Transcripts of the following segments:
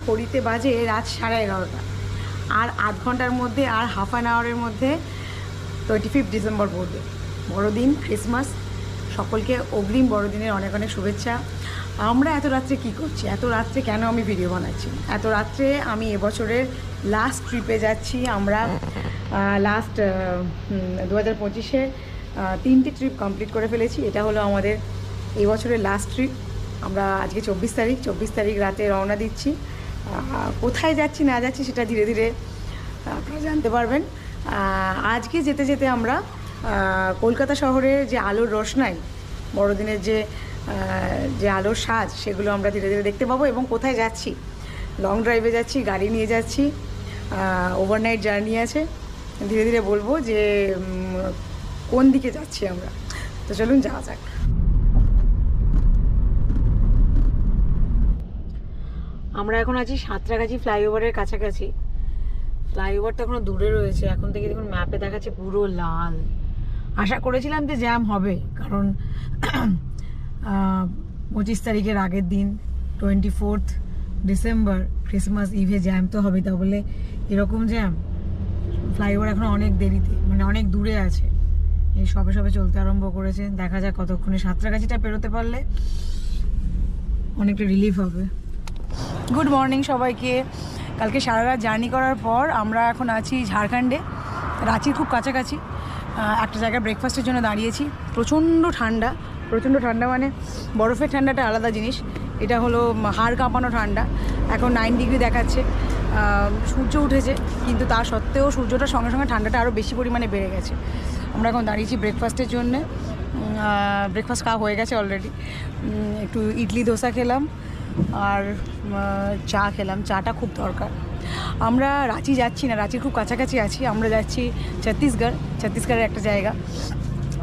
ঘড়িতে বাজে রাত 11:30, আর আধ ঘন্টার মধ্যে আর হাফ অ্যান আওয়ারের মধ্যে 25 ডিসেম্বর পড়বে, বড়দিন, ক্রিসমাস। সকলকে অগ্রিম বড়দিনের অনেক অনেক শুভেচ্ছা। আমরা এত রাত্রে কী করছি, এত রাত্রে কেন আমি ভিডিও বানাচ্ছি? এত রাত্রে আমি এবছরের লাস্ট ট্রিপে যাচ্ছি। আমরা লাস্ট 2025-এ 3টে ট্রিপ কমপ্লিট করে ফেলেছি। এটা হলো আমাদের এবছরের লাস্ট ট্রিপ। আমরা আজকে 24 তারিখ রাতে রওনা দিচ্ছি। কোথায় যাচ্ছি না যাচ্ছি সেটা ধীরে ধীরে আপনারা জানতে পারবেন। আজকে যেতে যেতে আমরা কলকাতা শহরের যে আলোর রোশনাই, বড়দিনের যে আলোর সাজ, সেগুলো আমরা ধীরে ধীরে দেখতে পাবো। এবং কোথায় যাচ্ছি, লং ড্রাইভে যাচ্ছি, গাড়ি নিয়ে যাচ্ছি, ওভারনাইট জার্নি আছে, ধীরে ধীরে বলবো যে কোন দিকে যাচ্ছি আমরা। তো চলুন যাওয়া যাক। আমরা এখন আছি সাঁতরাগাছি ফ্লাইওভারের কাছাকাছি। ফ্লাইওভারটা এখনো দূরে রয়েছে, এখন থেকে দেখুন ম্যাপে দেখাচ্ছে পুরো লাল। আশা করেছিলাম যে জ্যাম হবে, কারণ 25 তারিখের আগের দিন 24 ডিসেম্বর ক্রিসমাস ইভে জ্যাম তো হবে, তা বলে এরকম জ্যাম? ফ্লাইওভার এখন অনেক দেরিতে, মানে অনেক দূরে আছে, এই সবে সবে চলতে আরম্ভ করেছে। দেখা যাক কতক্ষণে সাঁতরাগাছিটা পেরোতে পারলে অনেকটা রিলিফ হবে। গুড মর্নিং সবাইকে। কালকে সারা রাত জার্নি করার পর আমরা এখন আছি ঝাড়খণ্ডে, রাঁচির খুব কাছাকাছি। একটা জায়গায় ব্রেকফাস্টের জন্য দাঁড়িয়েছি। প্রচণ্ড ঠান্ডা, মানে বরফের ঠান্ডাটা আলাদা জিনিস, এটা হলো হাড় কাঁপানো ঠান্ডা। এখন 9 ডিগ্রি দেখাচ্ছে, সূর্য উঠেছে, কিন্তু তা সত্ত্বেও সূর্যটার সঙ্গে সঙ্গে ঠান্ডাটা আরও বেশি পরিমাণে বেড়ে গেছে। আমরা এখন দাঁড়িয়েছি ব্রেকফাস্টের জন্যে। ব্রেকফাস্ট খাওয়া হয়ে গেছে অলরেডি। একটু ইডলি ধোসা খেলাম আর চা খেলাম। চাটা খুব দরকার। আমরা রাঁচি যাচ্ছি না, রাঁচির খুব কাছাকাছি আছি। আমরা যাচ্ছি ছত্তিশগড়ের একটা জায়গা।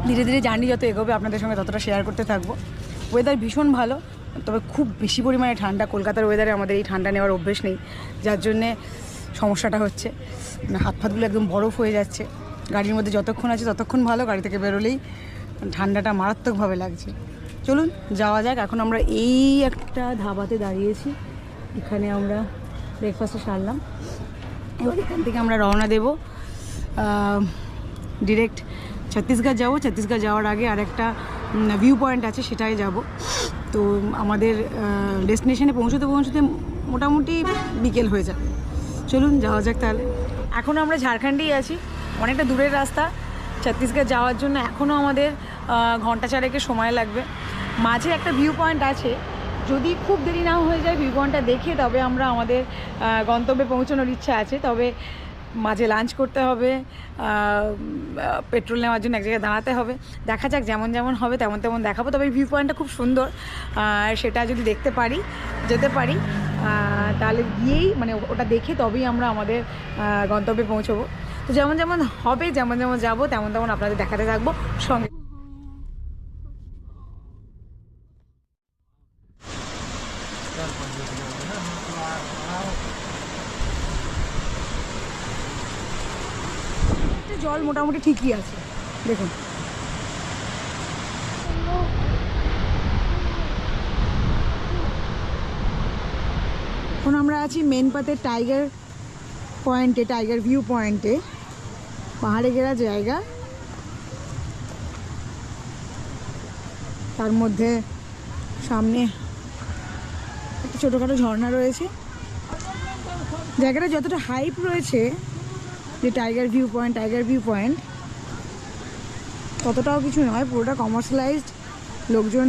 ধীরে ধীরে জার্নি যত এগোবে আপনাদের সঙ্গে ততটা শেয়ার করতে থাকবো। ওয়েদার ভীষণ ভালো, তবে খুব বেশি পরিমাণে ঠান্ডা। কলকাতার ওয়েদারে আমাদের এই ঠান্ডা নেওয়ার অভ্যেস নেই, যার জন্যে সমস্যাটা হচ্ছে। মানে হাত ফাতগুলো একদম বরফ হয়ে যাচ্ছে। গাড়ির মধ্যে যতক্ষণ আছে ততক্ষণ ভালো, গাড়ি থেকে বেরোলেই ঠান্ডাটা মারাত্মকভাবে লাগছে। চলুন যাওয়া যাক। এখন আমরা এই একটা ধাবাতে দাঁড়িয়েছি, এখানে আমরা ব্রেকফাস্টে সারলাম। এবার এখান থেকে আমরা রওনা দেব ডিরেক্ট ছত্তিশগড় যাবো। ছত্তিশগড় যাওয়ার আগে আরেকটা ভিউ পয়েন্ট আছে, সেটাই যাব। তো আমাদের ডেস্টিনেশনে পৌঁছতে মোটামুটি বিকেল হয়ে যাবে। চলুন যাওয়া যাক তাহলে। এখনও আমরা ঝাড়খণ্ডেই আছি, অনেকটা দূরের রাস্তা। ছত্তিশগড় যাওয়ার জন্য এখনও আমাদের ঘন্টা চারেকের সময় লাগবে। মাঝে একটা ভিউ পয়েন্ট আছে, যদি খুব দেরি না হয়ে যায় ভিউ পয়েন্টটা দেখে তবে আমরা আমাদের গন্তব্যে পৌঁছানোর ইচ্ছা আছে। তবে মাঝে লাঞ্চ করতে হবে, পেট্রোল নেওয়ার জন্য এক জায়গায় দাঁড়াতে হবে। দেখা যাক, যেমন হবে তেমন দেখাবো। তবে ভিউ পয়েন্টটা খুব সুন্দর, সেটা যদি যেতে পারি তাহলে গিয়েই, মানে ওটা দেখে তবেই আমরা আমাদের গন্তব্যে পৌঁছবো। তো যেমন হবে, যেমন যাবো তেমন আপনাদের দেখাতে থাকবো সঙ্গে। জল মোটামুটি ঠিকই আছে, দেখুন। এখন আমরা আছি মেনপাতের টাইগার ভিউ পয়েন্টে, পাহাড়ে ঘেরা জায়গা। তার মধ্যে সামনে একটা ছোটোখাটো ঝর্ণা রয়েছে। জায়গাটা যতটা হাইপ রয়েছে যে টাইগার ভিউ পয়েন্ট ততটাও কিছু নয়, পুরোটা কমার্শিয়ালাইজড। লোকজন